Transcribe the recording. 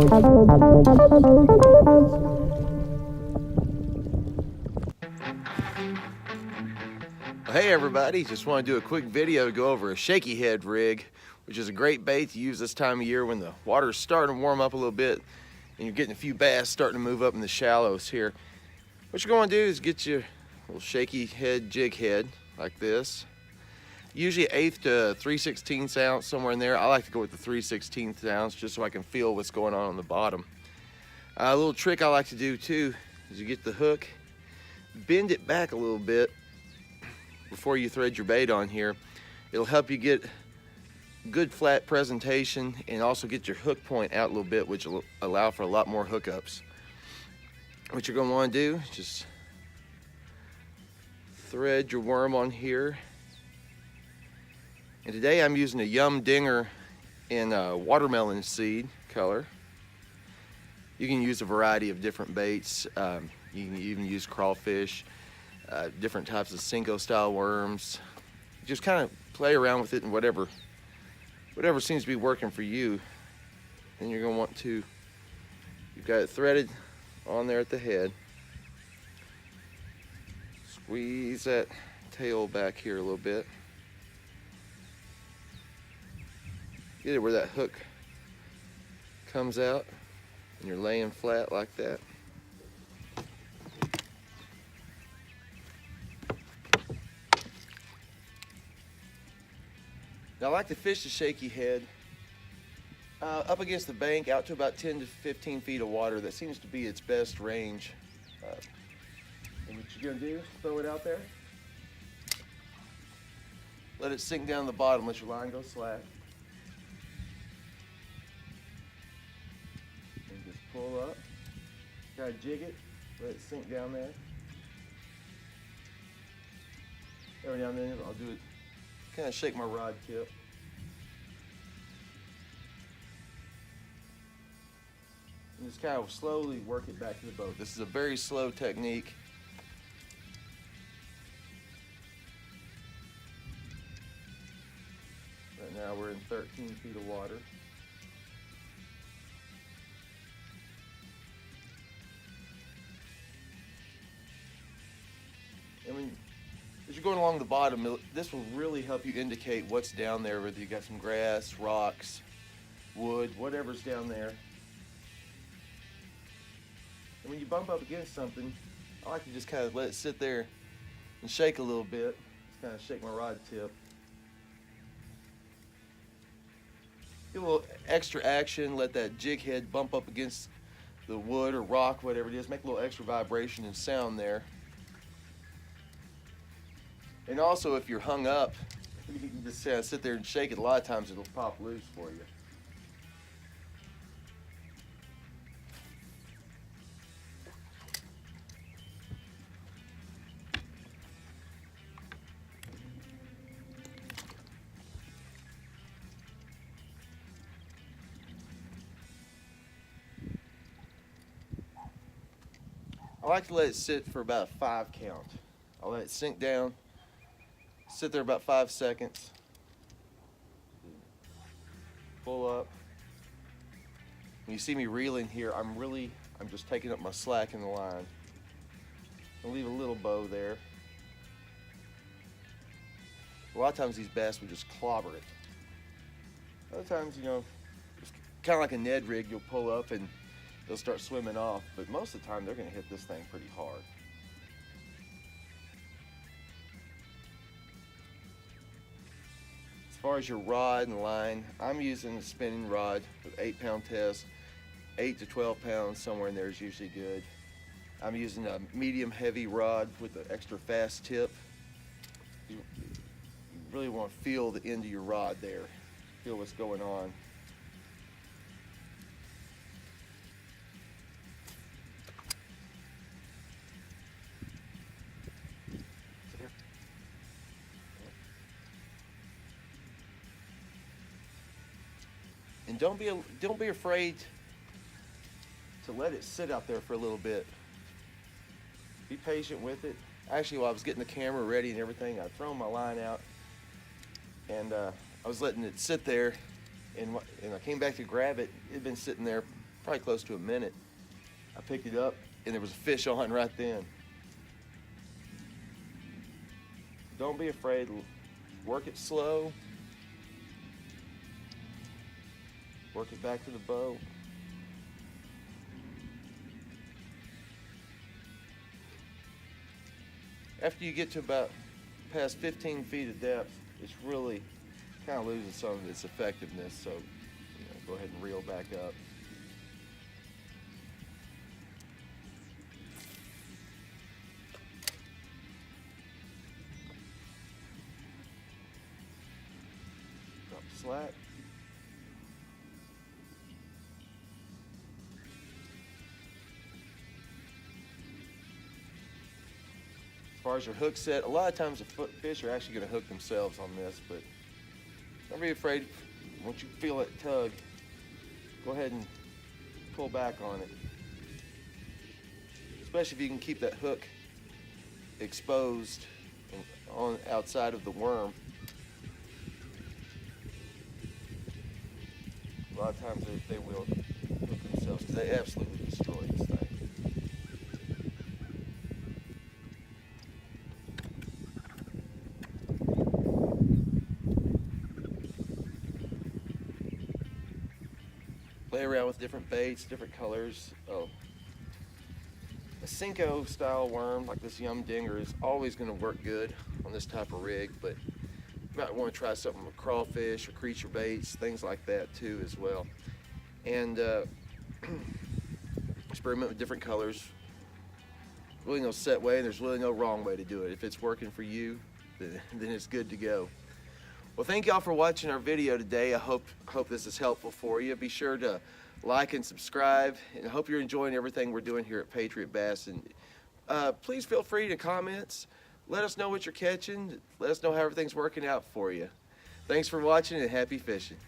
Hey everybody, just want to do a quick video to go over a shaky head rig, which is a great bait to use this time of year when the water's starting to warm up a little bit and you're getting a few bass starting to move up in the shallows here. What you're going to do is get your little shaky head jig head like this. Usually 1/8 to 3/16 ounce, somewhere in there. I like to go with the 3/16 ounce just so I can feel what's going on the bottom. A little trick I like to do too is you get the hook, bend it back a little bit before you thread your bait on here. It'll help you get good flat presentation and also get your hook point out a little bit, which will allow for a lot more hookups. What you're going to want to do is just thread your worm on here. And today I'm using a Yum Dinger in watermelon seed color. You can use a variety of different baits. You can even use crawfish, different types of Cinco style worms. Just kind of play around with it and whatever seems to be working for you. Then you're going to want to, you've got it threaded on there at the head. Squeeze that tail back here a little bit. Get it where that hook comes out and you're laying flat like that. Now I like to fish the shaky head up against the bank out to about 10 to 15 feet of water. That seems to be its best range. And what you're gonna do, throw it out there. Let it sink down the bottom, let your line go slack. And just pull up, kind of jig it, let it sink down there. Every now and then I'll do it, kind of shake my rod tip. And just kind of slowly work it back to the boat. This is a very slow technique. Right now we're in 13 feet of water. I mean, as you're going along the bottom, this will really help you indicate what's down there, whether you got some grass, rocks, wood, whatever's down there. And when you bump up against something, I like to just kind of let it sit there and shake a little bit. Just kind of shake my rod tip. Get a little extra action, let that jig head bump up against the wood or rock, whatever it is. Make a little extra vibration and sound there. And also, if you're hung up, you can just sit there and shake it. A lot of times it'll pop loose for you. I like to let it sit for about a 5 count. I'll let it sink down. Sit there about 5 seconds. Pull up. When you see me reeling here, I'm just taking up my slack in the line. I'll leave a little bow there. A lot of times these bass will just clobber it. Other times, you know, it's kind of like a Ned rig. You'll pull up and they'll start swimming off, but most of the time they're going to hit this thing pretty hard. As far as your rod and line, I'm using a spinning rod with 8-pound test. 8 to 12 pounds, somewhere in there is usually good. I'm using a medium heavy rod with an extra fast tip. You really want to feel the end of your rod there. Feel what's going on. And don't be afraid to let it sit out there for a little bit. Be patient with it. Actually, while I was getting the camera ready and everything, I'd thrown my line out, and I was letting it sit there, and I came back to grab it. It had been sitting there probably close to a minute. I picked it up and there was a fish on right then. Don't be afraid, work it slow. Work it back to the boat. After you get to about past 15 feet of depth, it's really kind of losing some of its effectiveness, so go ahead and reel back up. Drop the slack. As far as your hook set, a lot of times the fish are actually going to hook themselves on this, but don't be afraid. Once you feel it tug, go ahead and pull back on it. Especially if you can keep that hook exposed and on outside of the worm. A lot of times they will hook themselves because they absolutely destroy this thing. Play around with different baits, different colors. Oh, a Cinco style worm like this Yum Dinger is always going to work good on this type of rig, but you might want to try something with crawfish or creature baits, things like that too as well. And experiment with different colors. Really no set way, and there's really no wrong way to do it. If it's working for you, then it's good to go. Well, thank y'all for watching our video today. I hope this is helpful for you. Be sure to like and subscribe, and I hope you're enjoying everything we're doing here at Patriot Bassin. Please feel free to comments. Let us know what you're catching. Let us know how everything's working out for you. Thanks for watching, and happy fishing.